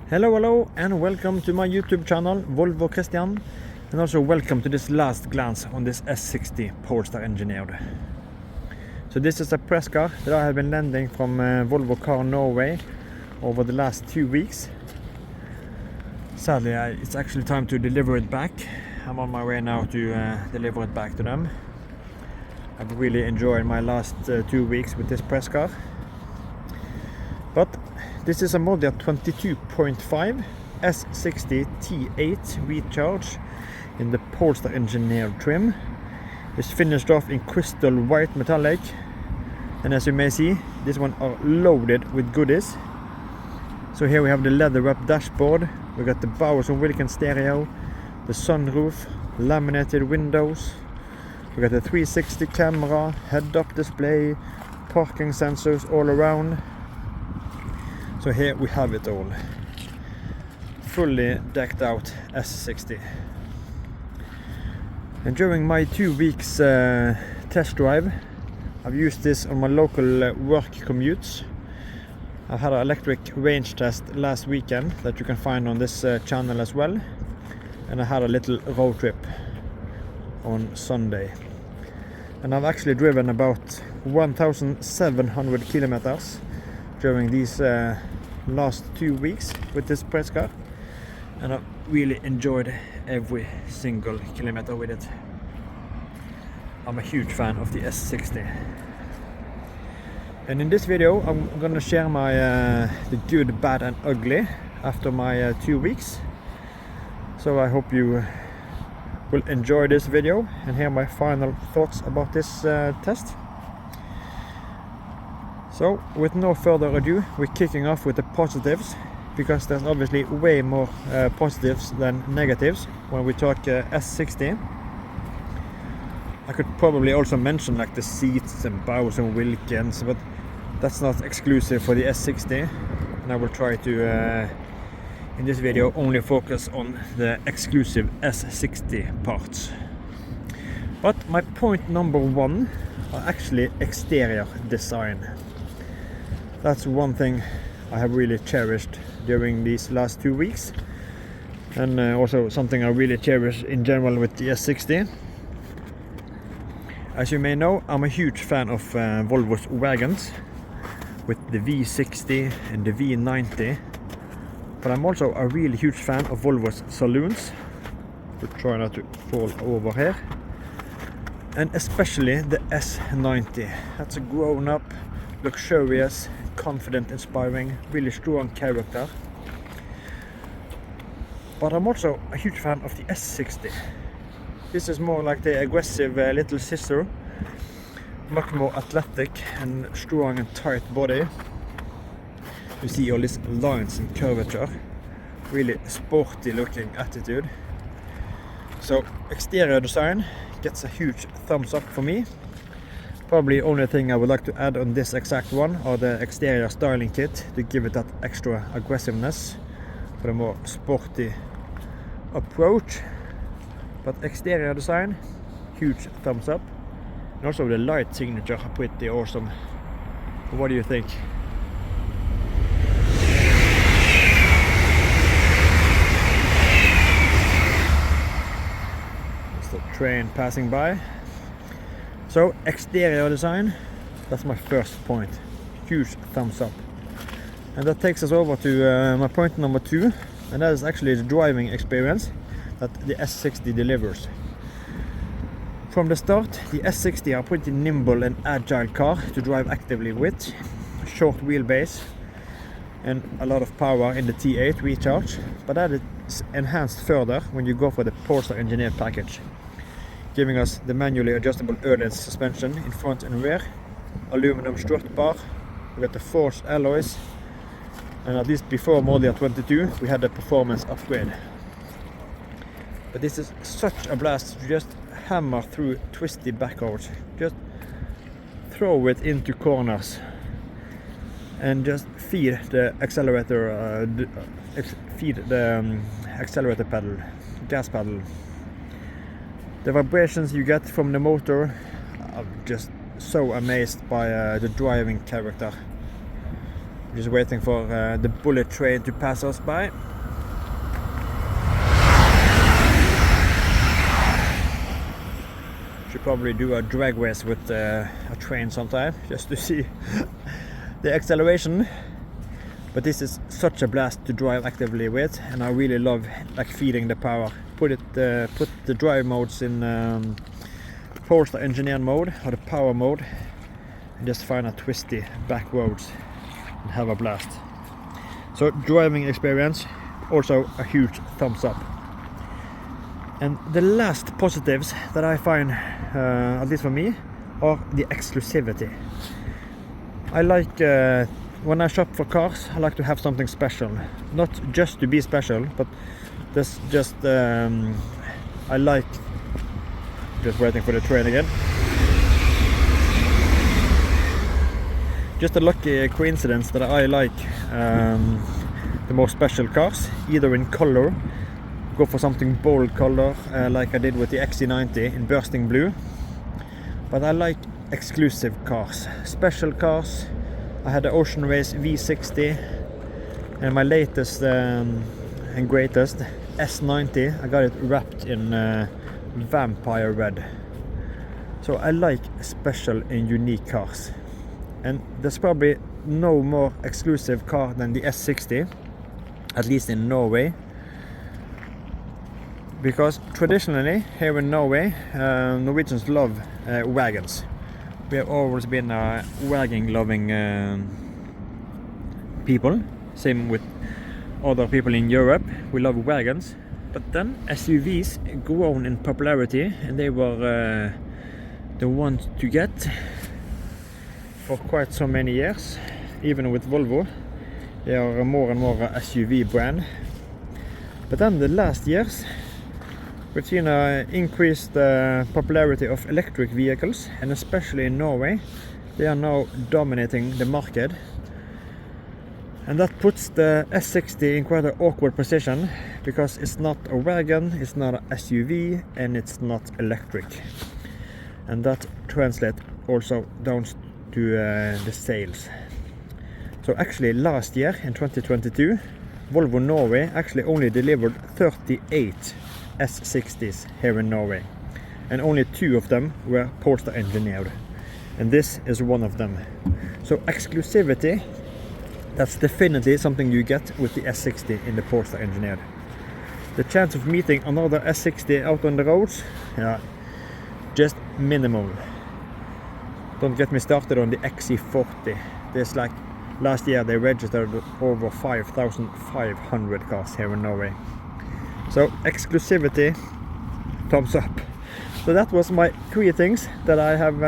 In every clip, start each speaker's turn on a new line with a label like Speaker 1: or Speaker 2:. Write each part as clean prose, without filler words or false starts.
Speaker 1: Hello and welcome to my YouTube channel Volvo Christian, and also welcome to this last glance on this S60 Polestar Engineered. So this is a press car that I have been landing from Volvo Car Norway over the last 2 weeks. Sadly it's actually time to deliver it back. I'm on my way now to deliver it back to them. I've really enjoyed my last 2 weeks with this press car. But this is a model 22.5 S60 T8 recharge in the Polestar Engineered trim. It's finished off in crystal white metallic, and as you may see, this one are loaded with goodies. So here we have the leather wrapped dashboard, we got the Bowers & Wilkins stereo, the sunroof, laminated windows, we got the 360 camera, head-up display, parking sensors all around. So here we have it all. Fully decked out S60. And during my 2 weeks test drive, I've used this on my local work commutes. I had an electric range test last weekend that you can find on this channel as well. And I had a little road trip on Sunday. And I've actually driven about 1,700 kilometers during these last 2 weeks with this press car, and I've really enjoyed every single kilometer with it. I'm a huge fan of the S60. And in this video I'm gonna share my the good, bad and ugly after my 2 weeks. So I hope you will enjoy this video and hear my final thoughts about this test. So, with no further ado, we're kicking off with the positives, because there's obviously way more positives than negatives when we talk S60. I could probably also mention like the seats and Bowers & Wilkins, but that's not exclusive for the S60, and I will try to in this video only focus on the exclusive S60 parts. But my point number one are actually exterior design. That's one thing I have really cherished during these last 2 weeks, and also something I really cherish in general with the S60. As you may know, I'm a huge fan of Volvo's wagons with the V60 and the V90, but I'm also a really huge fan of Volvo's saloons. We'll try not to fall over here. And especially the S90. That's a grown-up, luxurious, confident, inspiring, really strong character. But I'm also a huge fan of the S60. This is more like the aggressive little sister, much more athletic and strong and tight body. You see all these lines and curvature, really sporty looking attitude. So exterior design gets a huge thumbs up for me. Probably only thing I would like to add on this exact one are the exterior styling kit to give it that extra aggressiveness for a more sporty approach. But exterior design, huge thumbs up. And also the light signature are pretty awesome. What do you think? It's the train passing by. So, exterior design, that's my first point. Huge thumbs up. And that takes us over to my point number two, and that is actually the driving experience that the S60 delivers. From the start, the S60 are pretty nimble and agile car to drive actively with. Short wheelbase and a lot of power in the T8 recharge, but that is enhanced further when you go for the Polestar Engineered package, giving us the manually adjustable Öhlins suspension in front and rear, aluminum strut bar, we got the forged alloys, and at least before model 22 we had the performance upgrade. But this is such a blast to just hammer through twisty backroads, just throw it into corners and just feed the accelerator, accelerator pedal, gas pedal. The vibrations you get from the motor, I'm just so amazed by the driving character. Just waiting for the bullet train to pass us by. Should probably do a drag race with a train sometime, just to see the acceleration. But this is such a blast to drive actively with, and I really love like feeding the power. Put the drive modes in Polestar Engineered mode or the power mode, and just find a twisty back roads and have a blast. So driving experience, also a huge thumbs up. And the last positives that I find, at least for me, are the exclusivity. I like, when I shop for cars, I like to have something special. Not just to be special, but this just, I like, just waiting for the train again. Just a lucky coincidence that I like the more special cars, either in color, go for something bold color, like I did with the XC90 in bursting blue. But I like exclusive cars, special cars. I had the Ocean Race V60, and my latest and greatest S90, I got it wrapped in vampire red. So I like special and unique cars, and there's probably no more exclusive car than the S60, at least in Norway. Because traditionally here in Norway, Norwegians love wagons. We have always been wagon loving people. Same with other people in Europe. We love wagons. But then SUVs grown in popularity, and they were the ones to get for quite so many years. Even with Volvo, they are more and more a SUV brand. But then the last years, we've seen an increased popularity of electric vehicles, and especially in Norway, they are now dominating the market. And that puts the S60 in quite an awkward position, because it's not a wagon, it's not an SUV, and it's not electric. And that translates also down to the sales. So actually last year, in 2022, Volvo Norway actually only delivered 38 S60s here in Norway, and only 2 of them were Polestar Engineered, and this is one of them. So exclusivity, that's definitely something you get with the S60 in the Polestar Engineered. The chance of meeting another S60 out on the roads, yeah, just minimal. Don't get me started on the XC40. There's like, last year they registered over 5,500 cars here in Norway. So exclusivity, thumbs up. So that was my 3 things that I have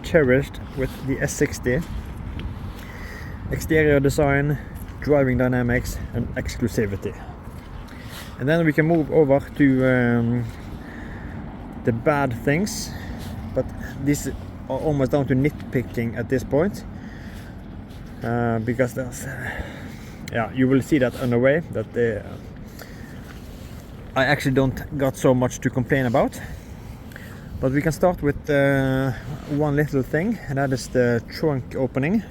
Speaker 1: cherished with the S60. Exterior design, driving dynamics, and exclusivity. And then we can move over to the bad things, but these are almost down to nitpicking at this point, because there's, yeah, you will see that on the way that I actually don't got so much to complain about. But we can start with one little thing, and that is the trunk opening,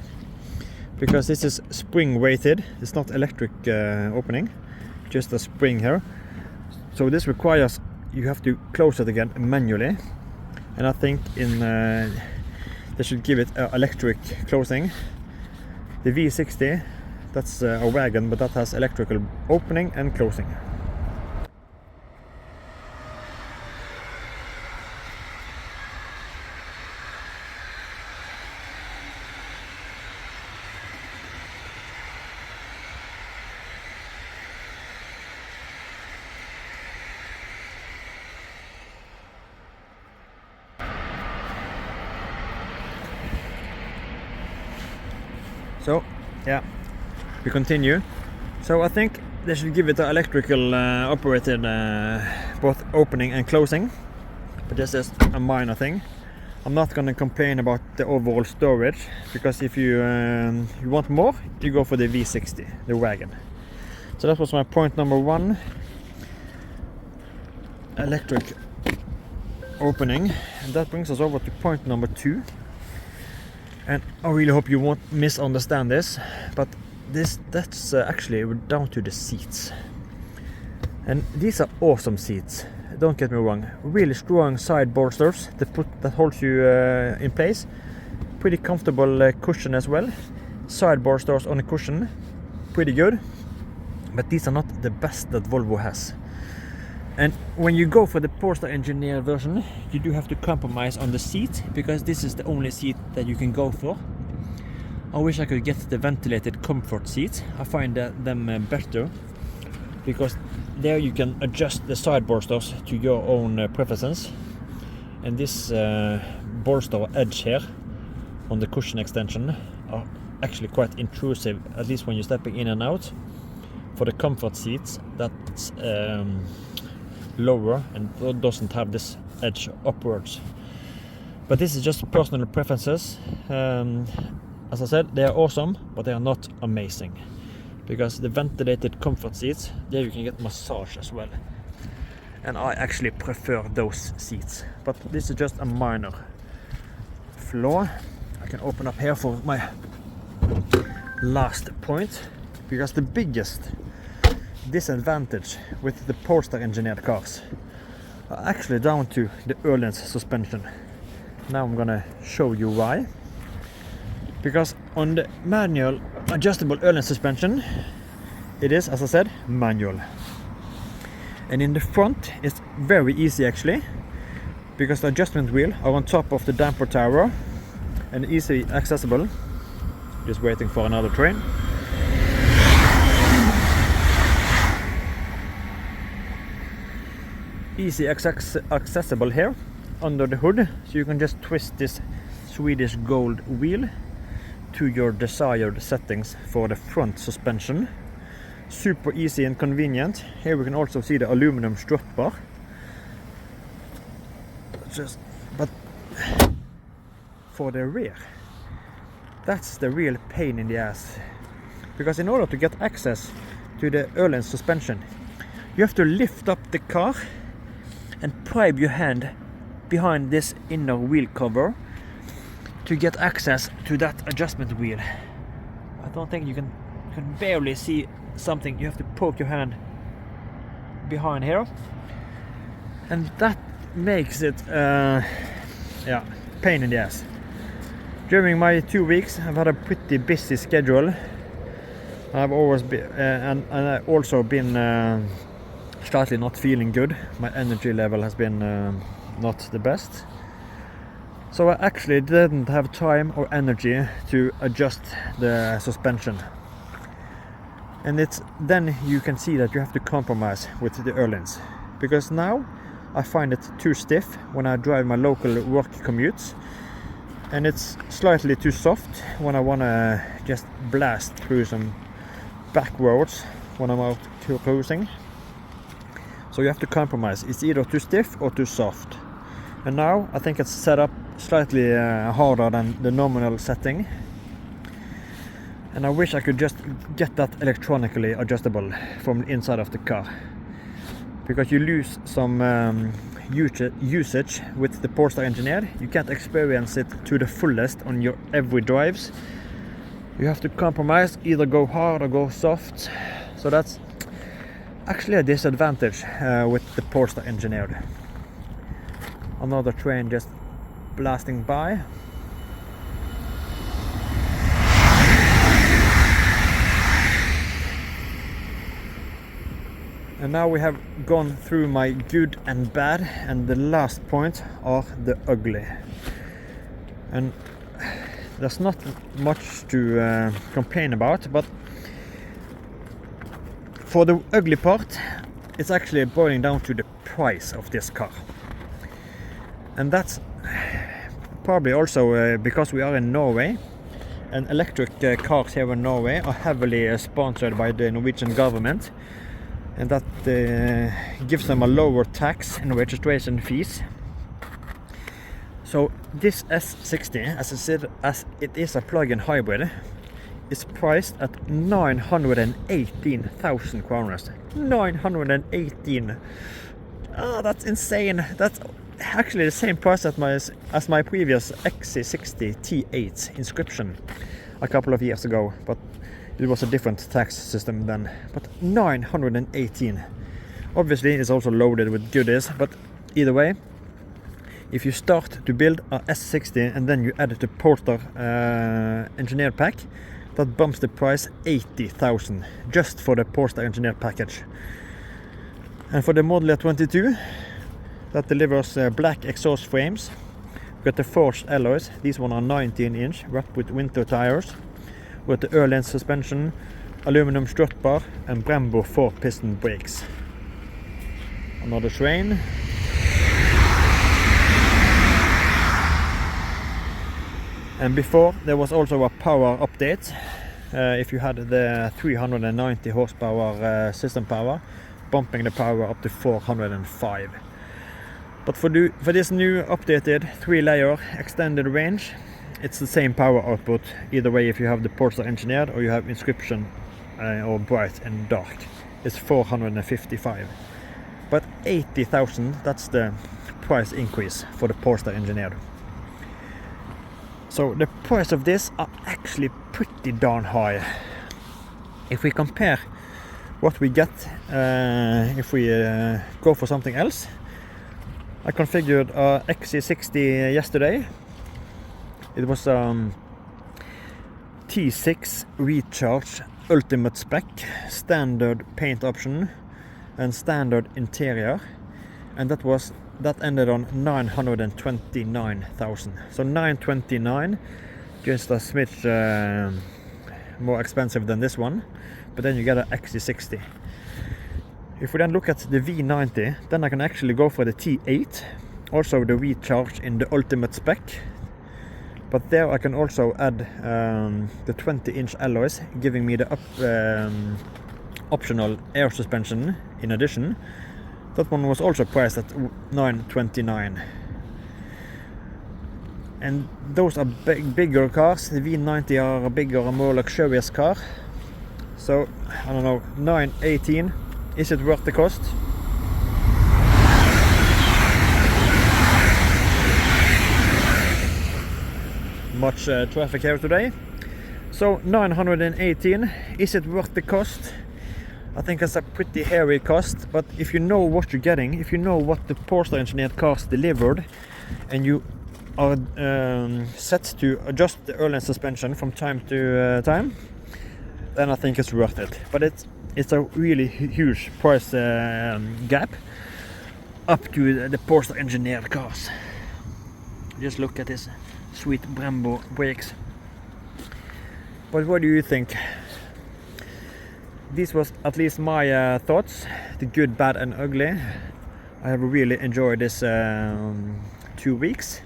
Speaker 1: because this is spring weighted. It's not electric opening, just a spring here. So this requires you have to close it again manually, and I think in they should give it electric closing. The V60, that's a wagon, but that has electrical opening and closing. So yeah, we continue. So I think they should give it an electrical operated both opening and closing, but this is a minor thing. I'm not going to complain about the overall storage, because if you want more, you go for the V60, the wagon. So that was my point number 1, electric opening. And that brings us over to point number 2. And I really hope you won't misunderstand this, but that's actually down to the seats. And these are awesome seats, don't get me wrong. Really strong side bolsters that holds you in place. Pretty comfortable cushion as well. Side bolsters on a cushion, pretty good. But these are not the best that Volvo has. And when you go for the Polestar Engineered version, you do have to compromise on the seat, because this is the only seat that you can go for. I wish I could get the ventilated comfort seats. I find them better, because there you can adjust the side bolsters to your own preferences. And this bolster edge here on the cushion extension are actually quite intrusive, at least when you're stepping in and out. For the comfort seats, that's lower and doesn't have this edge upwards. But this is just personal preferences. As I said, they are awesome, but they are not amazing, because the ventilated comfort seats, there you can get massage as well, and I actually prefer those seats. But this is just a minor flaw. I can open up here for my last point, because the biggest disadvantage with the Polestar Engineered cars are actually down to the Öhlins suspension. Now I'm gonna show you why. Because on the manual adjustable Öhlins suspension, it is, as I said, manual. And in the front it's very easy actually, because the adjustment wheel are on top of the damper tower and easily accessible. Just waiting for another train. Easy accessible here under the hood, so you can just twist this Swedish gold wheel to your desired settings for the front suspension. Super easy and convenient. Here we can also see the aluminum strut bar. But for the rear, that's the real pain in the ass, because in order to get access to the Öhlins suspension, you have to lift up the car and pry your hand behind this inner wheel cover to get access to that adjustment wheel. I don't think you can barely see something. You have to poke your hand behind here, and that makes it pain in the ass. During my 2 weeks I've had a pretty busy schedule. I've always been and I've also been slightly not feeling good. My energy level has been not the best, so I actually didn't have time or energy to adjust the suspension. And then you can see that you have to compromise with the Öhlins, because now I find it too stiff when I drive my local work commutes, and it's slightly too soft when I want to just blast through some back roads when I'm out cruising. So you have to compromise. It's either too stiff or too soft. And now I think it's set up slightly harder than the nominal setting. And I wish I could just get that electronically adjustable from the inside of the car, because you lose some usage with the Polestar Engineered. You can't experience it to the fullest on your every drives. You have to compromise, either go hard or go soft. So that's actually a disadvantage with the Polestar Engineered. Another train just blasting by. And now we have gone through my good and bad, and the last point are the ugly. And there's not much to complain about, but for the ugly part, it's actually boiling down to the price of this car. And that's probably also because we are in Norway, and electric cars here in Norway are heavily sponsored by the Norwegian government, and that gives them a lower tax and registration fees. So this S60, as it is a plug-in hybrid, is priced at 918,000 kroner. 918. That's insane. That's actually the same price as my previous XC60 T8 inscription a couple of years ago, but it was a different tax system then. But 918. Obviously it's also loaded with goodies, but either way, if you start to build a S60 and then you add the Polestar Engineered pack, that bumps the price 80,000 just for the Polestar Engineered package. And for the Model Year 22, that delivers black exhaust frames. We got the forged alloys. These ones are 19-inch, wrapped with winter tires. We got the Öhlins suspension, aluminum strut bar, and Brembo 4-piston brakes. Another train. And before, there was also a power update. If you had the 390 horsepower system power, bumping the power up to 405. But for this new updated 3-layer extended range, it's the same power output either way if you have the Polestar Engineered or you have inscription or bright and dark. It's 455. But 80,000, that's the price increase for the Polestar Engineered. So the price of this are actually pretty darn high. If we compare what we get if we go for something else, I configured a XC60 yesterday. It was T6 Recharge Ultimate Spec, standard paint option and standard interior, and that ended on 929,000. So 929, just a smidge more expensive than this one, but then you get an XC60. If we then look at the V90, then I can actually go for the T8, also the Recharge in the Ultimate Spec, but there I can also add the 20-inch alloys, giving me the optional air suspension in addition. That one was also priced at 929. And those are bigger cars. The V90 are a bigger and more luxurious car. So, I don't know, 918. Is it worth the cost? Much traffic here today. So 918, is it worth the cost? I think it's a pretty hairy cost, but if you know what you're getting, if you know what the Polestar Engineered cars delivered, and you are set to adjust the Öhlins suspension from time to time, then I think it's worth it. But it's a really huge price gap up to the Polestar Engineered cars. Just look at this sweet Brembo brakes. But what do you think? These was at least my thoughts, the good, bad and ugly. I have really enjoyed this 2 weeks,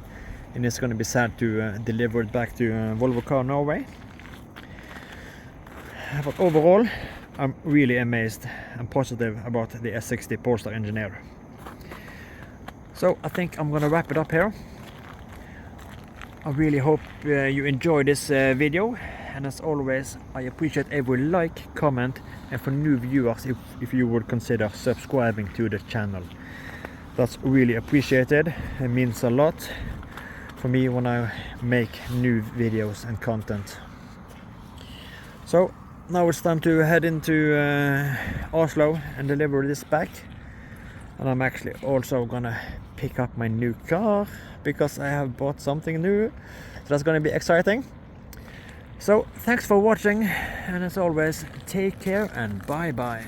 Speaker 1: and it's going to be sad to deliver it back to Volvo Car Norway. But overall, I'm really amazed and positive about the S60 Polestar Engineered. So I think I'm gonna wrap it up here. I really hope you enjoyed this video, and as always, I appreciate every like, comment, and for new viewers, if you would consider subscribing to the channel. That's really appreciated. It means a lot for me when I make new videos and content. So now it's time to head into Oslo and deliver this back. And I'm actually also gonna pick up my new car because I have bought something new. So that's gonna be exciting. So thanks for watching, and as always, take care and bye bye.